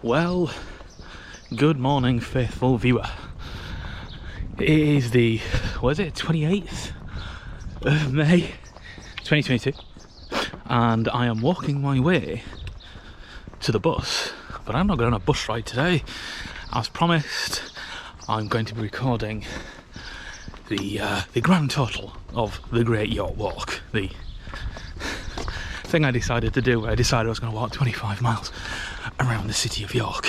Well, good morning, faithful viewer. It is the, what is it, 28th of May 2022, and I am walking my way to the bus, but I'm not going on a bus ride today. As promised, I'm going to be recording the grand total of the Great York Walk, the thing I decided to do where I decided I was going to walk 25 miles around the city of York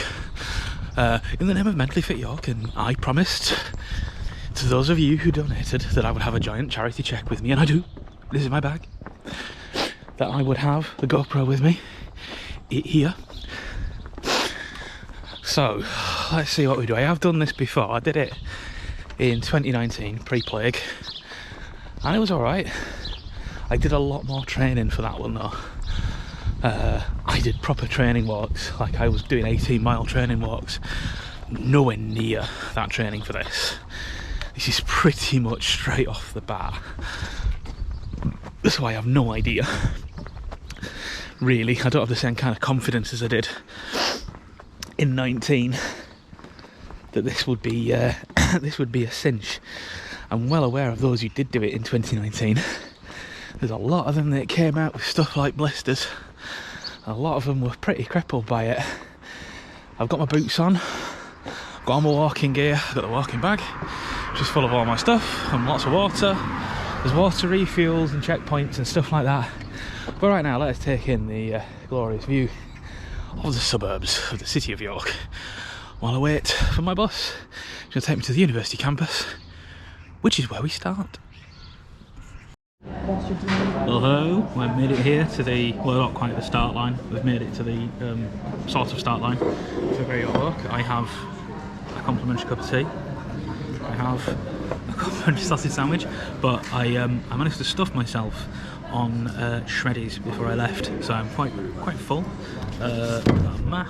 in the name of Mentally Fit York. And I promised to those of you who donated that I would have a giant charity check with me, and I do. This is my bag. That I would have the GoPro with me here. So let's see what we do. I have done this before. I did it in 2019, pre-plague, and it was alright. I did a lot more training for that one though. I did proper training walks, like I was doing 18-mile training walks. Nowhere near that training for this. This is pretty much straight off the bat. So I have no idea. Really, I don't have the same kind of confidence as I did in 19 that this would be this would be a cinch. I'm well aware of those who did do it in 2019. There's a lot of them that came out with stuff like blisters. A lot of them were pretty crippled by it. I've got my boots on, got all my walking gear, I've got the walking bag, which is full of all my stuff and lots of water. There's water refuels and checkpoints and stuff like that. But right now, let's take in the glorious view of the suburbs of the city of York while I wait for my bus. It's going to take me to the university campus, which is where we start. Hello, we've made it here to the, well, not quite the start line, we've made it to the sort of start line for Great York Walk. I have a complimentary cup of tea, I have a complimentary sausage sandwich, but I managed to stuff myself on shreddies before I left, so I'm quite full. I've got a map,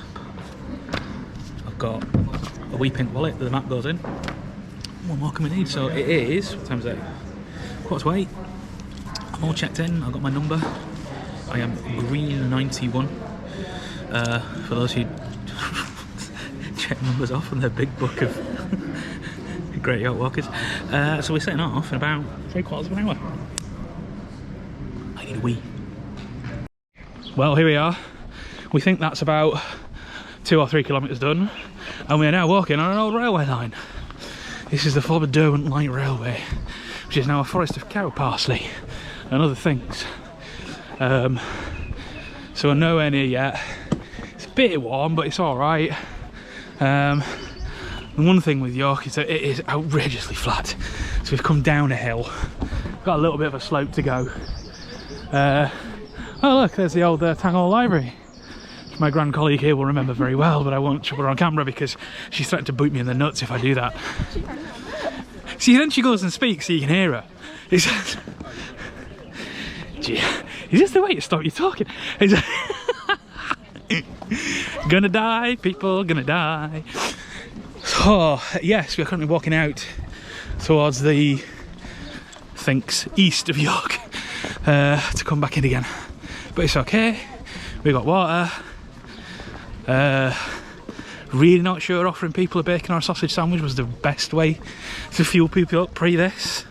I've got a wee pink wallet that the map goes in, one more coming in, so it is, what time is it? 8:15. I'm all checked in, I've got my number. I am green 91. For those who check numbers off on their big book of Great York Walkers. So we're setting off in about 3/4 of an hour. I need a wee. Well, here we are. We think that's about 2 or 3 kilometres done, and we are now walking on an old railway line. This is the Fulham Derwent Light Railway, which is now a forest of cow parsley and other things. So we're nowhere near yet. It's a bit warm, but it's alright. The one thing with York is that it is outrageously flat. So we've come down a hill, got a little bit of a slope to go. Oh look, there's the old Tanghall Library, which my grand colleague here will remember very well, but I won't show her on camera because she's threatened to boot me in the nuts if I do that. See, then she goes and speaks so you can hear her. Gee, is this the way to stop you talking? Gonna die, people, gonna die. So, yes, we're currently walking out towards the thinks east of York to come back in again. But it's okay, we got water. Really not sure offering people a bacon or a sausage sandwich was the best way to fuel people up pre this.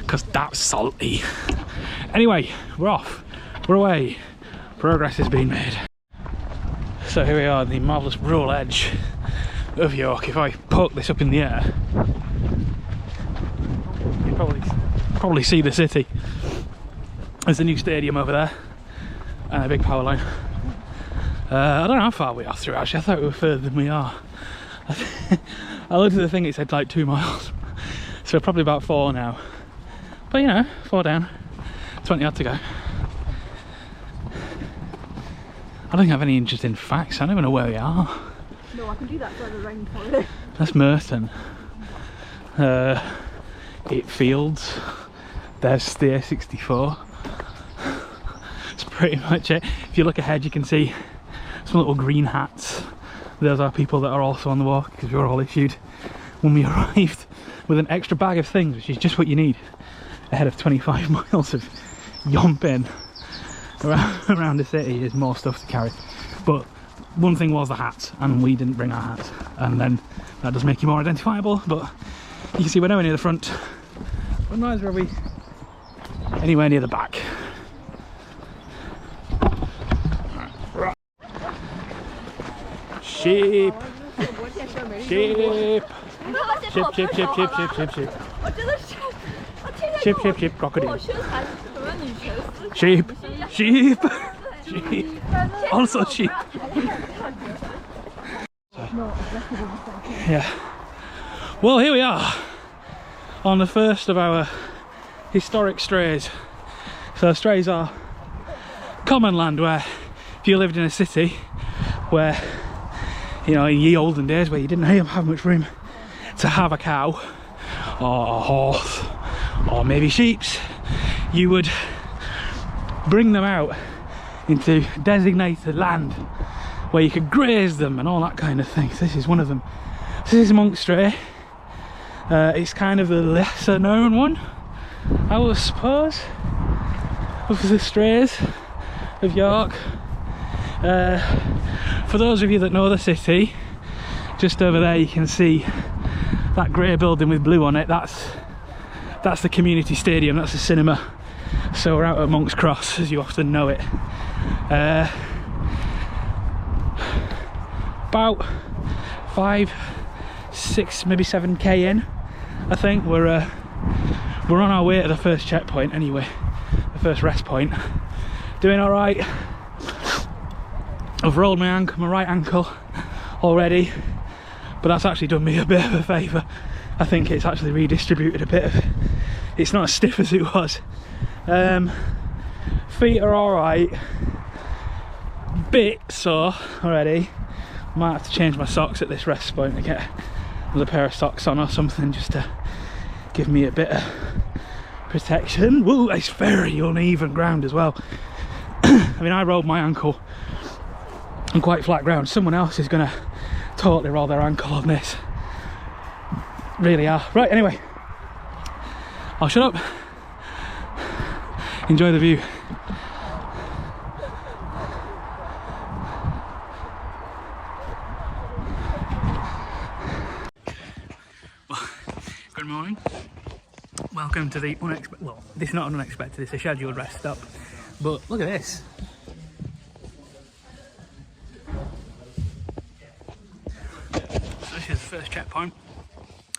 Because that's salty. Anyway, we're off, we're away, progress has been made. So here we are, the marvellous rural edge of York. If I poke this up in the air, you can probably see the city. There's a new stadium over there and a big power line. I don't know how far we are through actually, I thought we were further than we are. I looked at the thing, it said like 2 miles. So we're probably about 4 now. But you know, 4 down, 20 odd to go. I don't have any interesting facts, I don't even know where we are. No, I can do that further round for you. That's Merton. It Fields. There's the A64. That's pretty much it. If you look ahead you can see some little green hats. Those are people that are also on the walk because we were all issued when we arrived with an extra bag of things, which is just what you need ahead of 25 miles of yomping. around the city is more stuff to carry. But one thing was the hats, and we didn't bring our hats, and then that does make you more identifiable. But you can see we're nowhere near the front, but neither are we anywhere near the back. Right. Sheep, sheep, sheep, sheep, sheep, sheep, sheep, sheep, sheep. 我真的是，我天天 Sheep, sheep, sheep, crocodile. 我身材什么女神思 Sheep, sheep, sheep. Also sheep. Yeah. Well, here we are on the first of our historic strays. So strays are common land where if you lived in a city where, you know, in ye olden days where you didn't have much room to have a cow or a horse or maybe sheeps, you would bring them out into designated land where you could graze them and all that kind of thing. So this is one of them. This is Monk Stray. It's kind of the lesser known one, I would suppose, of the strays of York. For those of you that know the city, just over there you can see that grey building with blue on it. That's the community stadium, that's the cinema. So we're out at Monk's Cross, as you often know it. About 5, 6, maybe 7k in, I think. We're on our way to the first checkpoint anyway, the first rest point. Doing all right. I've rolled my right ankle already, but that's actually done me a bit of a favour. I think it's actually redistributed a bit of, it's not as stiff as it was. Feet are all right, bit sore already. Might have to change my socks at this rest point to get another pair of socks on or something, just to give me a bit of protection. Woo, it's very uneven ground as well. I mean, I rolled my ankle on quite flat ground. Someone else is gonna totally roll their ankle on this. Really are. Right, anyway, I'll shut up. Enjoy the view. Good morning. Welcome to the unexpected, well, this is not an unexpected, it's a scheduled rest stop. But look at this. So this is the first checkpoint.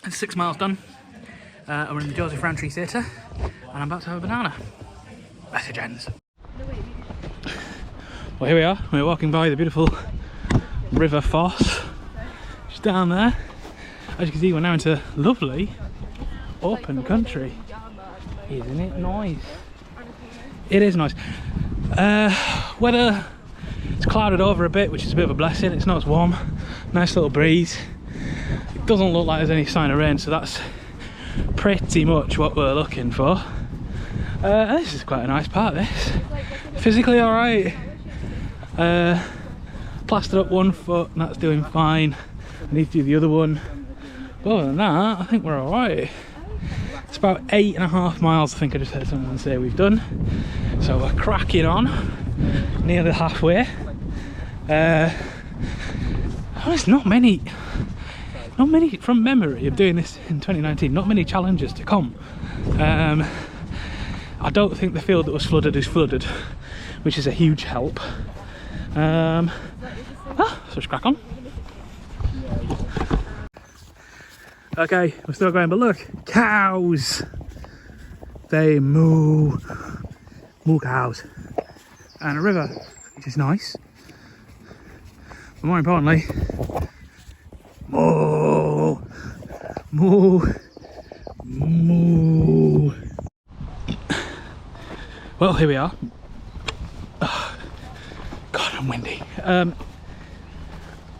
It's 6 miles done. We're in the Joseph Rowntree Theatre, and I'm about to have a banana. Message ends. Well, here we are. We're walking by the beautiful River Foss. Just down there. As you can see, we're now into lovely open country. Isn't it nice? It is nice. Weather, it's clouded over a bit, which is a bit of a blessing. It's not as warm. Nice little breeze. It doesn't look like there's any sign of rain, so that's pretty much what we're looking for. This is quite a nice part, this. Physically alright. Plastered up one foot, and that's doing fine. I need to do the other one. But other than that, I think we're alright. It's about 8.5 miles, I think I just heard someone say we've done. So we're cracking on, nearly halfway. There's not many, from memory of doing this in 2019, not many challenges to come. I don't think the field that was flooded is flooded, which is a huge help. So let's crack on. Okay, we're still going, but look, cows! They moo cows. And a river, which is nice. But more importantly, moo. Well, here we are. Oh, God, I'm windy.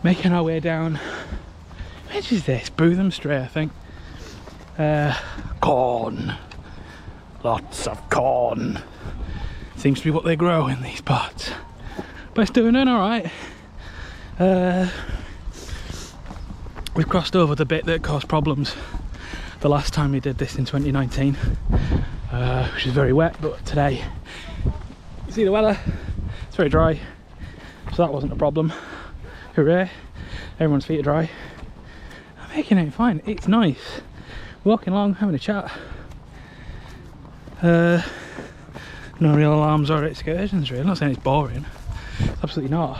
Making our way down. Which is this? Bootham Stray, I think. Corn. Lots of corn. Seems to be what they grow in these parts. But it's doing alright. We've crossed over the bit that caused problems the last time we did this in 2019. Which is very wet, but today You see the weather, it's very dry, so that wasn't a problem. Hooray, everyone's feet are dry. I'm making it fine, it's nice. Walking along, having a chat. No real alarms or excursions really, I'm not saying it's boring, absolutely not.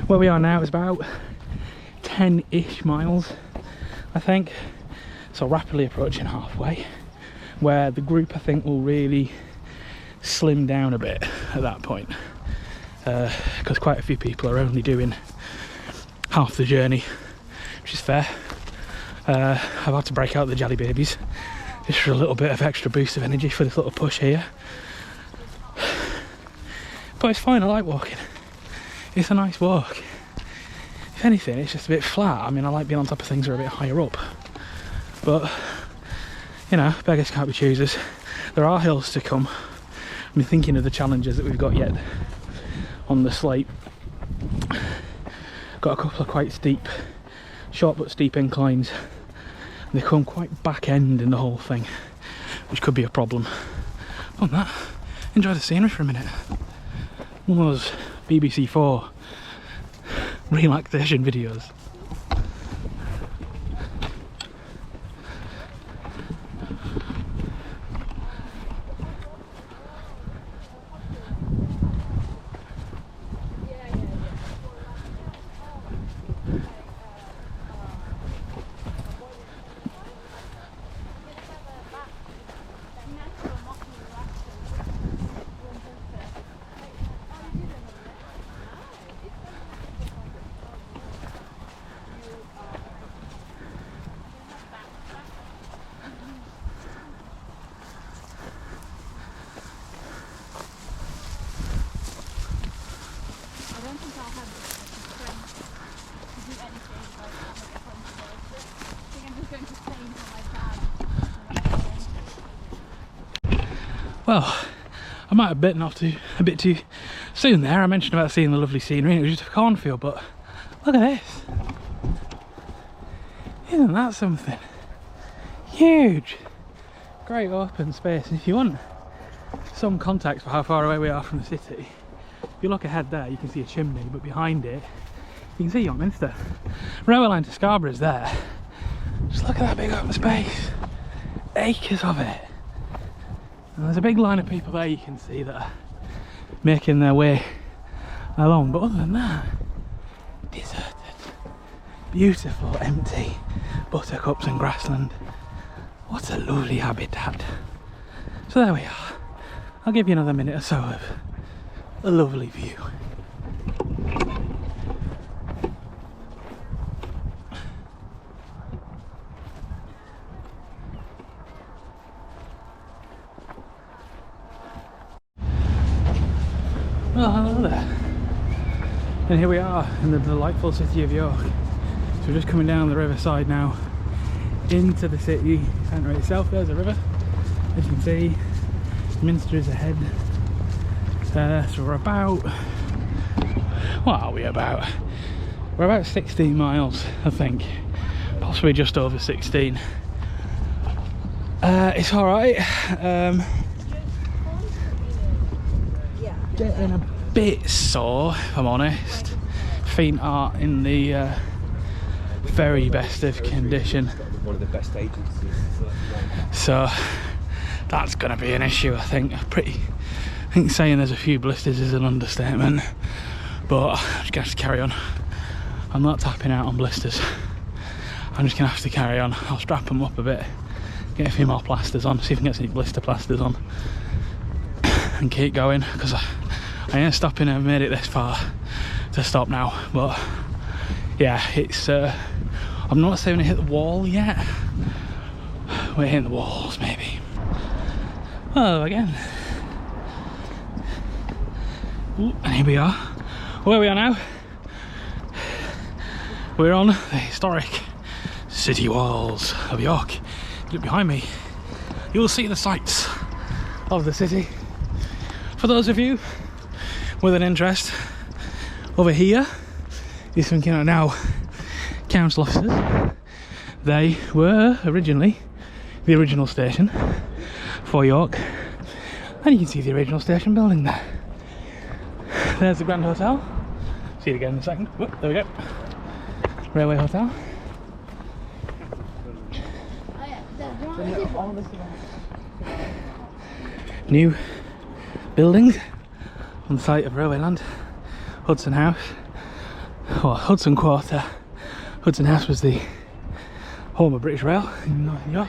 Where we are now is about 10-ish miles, I think, so rapidly approaching halfway, where the group I think will really slim down a bit at that point, because quite a few people are only doing half the journey, which is fair. I've had to break out the jelly babies just for a little bit of extra boost of energy for this little push here, but it's fine, I like walking, it's a nice walk. If anything, it's just a bit flat. I mean, I like being on top of things that are a bit higher up, but you know, beggars can't be choosers. There are hills to come. I'm thinking of the challenges that we've got yet on the slate. Got a couple of quite steep, short but steep inclines. They come quite back end in the whole thing, which could be a problem. On that, enjoy the scenery for a minute. One of those BBC 4 relaxation videos. Well, I might have bitten off a bit too soon there. I mentioned about seeing the lovely scenery and it was just a cornfield, but look at this. Isn't that something? Huge! Great open space, and if you want some context for how far away we are from the city, if you look ahead there you can see a chimney, but behind it you can see York Minster. Railway line to Scarborough is there. Just look at that big open space. Acres of it. And there's a big line of people there you can see that are making their way along, but other than that, deserted. Beautiful, empty buttercups and grassland. What a lovely habitat. So there we are. I'll give you another minute or so of a lovely view. Well, hello there. And here we are in the delightful city of York. So we're just coming down the riverside now into the city centre itself. There's a river, as you can see. Minster is ahead. So we're about, what are we about? We're about 16 miles, I think. Possibly just over 16. It's alright. Getting a bit sore, if I'm honest. Feet aren't in the very best of condition. One of the best agencies. So that's going to be an issue, I think. I think saying there's a few blisters is an understatement, but I'm just going to have to carry on. I'm not tapping out on blisters. I'm just going to have to carry on. I'll strap them up a bit, get a few more plasters on, see if I can get some blister plasters on, and keep going, because I ain't stopping. I've made it this far to stop now, but yeah, it's I'm not saying I hit the wall yet. We're hitting the walls maybe. Oh, again. Ooh, and here we are. Where we are now, we're on the historic city walls of York. Look behind me, you will see the sights of the city. For those of you with an interest, over here is thinking are now council offices. They were originally the original station for York, and you can see the original station building there. There's the Grand Hotel. See it again in a second. Whoop, there we go. Railway Hotel. New buildings on the site of Railway Land. Hudson House. Well, Hudson Quarter. Hudson House was the home of British Rail in Northern York.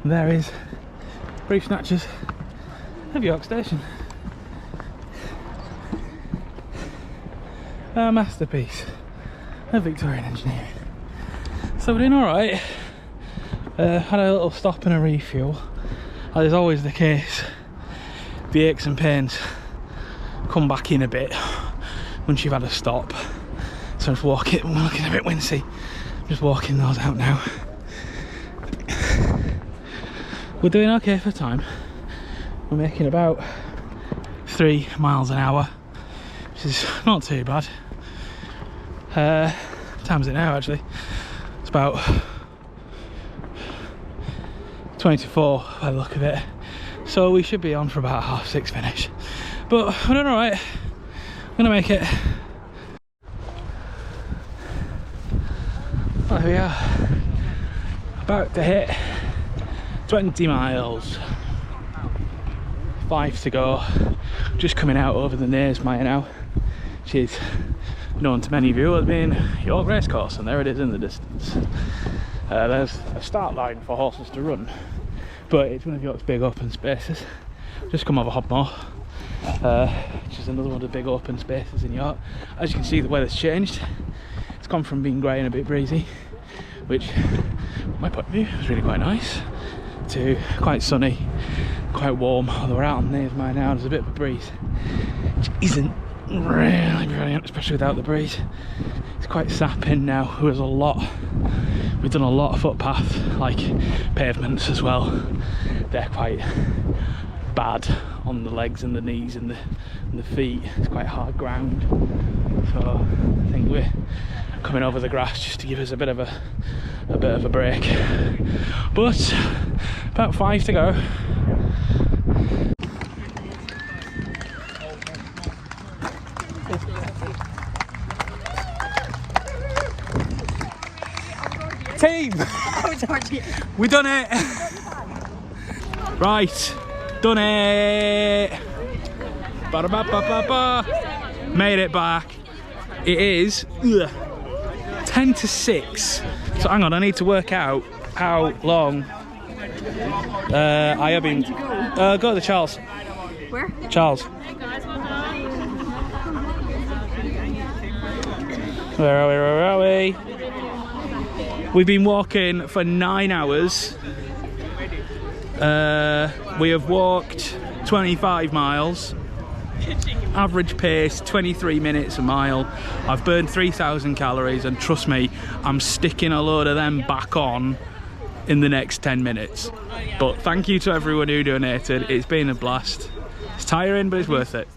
And there is brief snatches of York Station. A masterpiece of Victorian engineering. So we're doing alright. Had a little stop and a refuel. As is always the case, the aches and pains come back in a bit once you've had a stop. So I'm just walking, I'm looking a bit wincy. I'm just walking those out now. We're doing okay for time. We're making about 3 miles an hour, which is not too bad. Time's it now actually? It's about 24 by the look of it. So we should be on for about 6:30 finish. But we're doing alright. I'm gonna make it. Well, here we are. About to hit 20 miles. 5 to go. Just coming out over the Knavesmire now, which is known to many of you as being York Racecourse, and there it is in the distance. There's a start line for horses to run, but it's one of York's big open spaces. Just come over Hobmore, which is another one of the big open spaces in York. As you can see, the weather's changed. It's gone from being grey and a bit breezy, which, from my point of view, is really quite nice, to quite sunny, quite warm. Although we're out on Knavesmire now, there's a bit of a breeze, which isn't really brilliant, especially without the breeze. It's quite sapping now. We've done a lot of footpath, like pavements as well. They're quite bad on the legs and the knees and the feet. It's quite hard ground, so I think we're coming over the grass just to give us a bit of a break. But about 5 to go. Team! We done it! Right, done it! Ba-da-ba-ba-ba-ba. Made it back. It is 10 to 6. So hang on, I need to work out how long I have been. Go to Charles. Where? Charles. Where are we? Where are we? We've been walking for 9 hours. We have walked 25 miles. Average pace 23 minutes a mile. I've burned 3,000 calories, and trust me, I'm sticking a load of them back on in the next 10 minutes. But thank you to everyone who donated. It's been a blast. It's tiring, but it's worth it.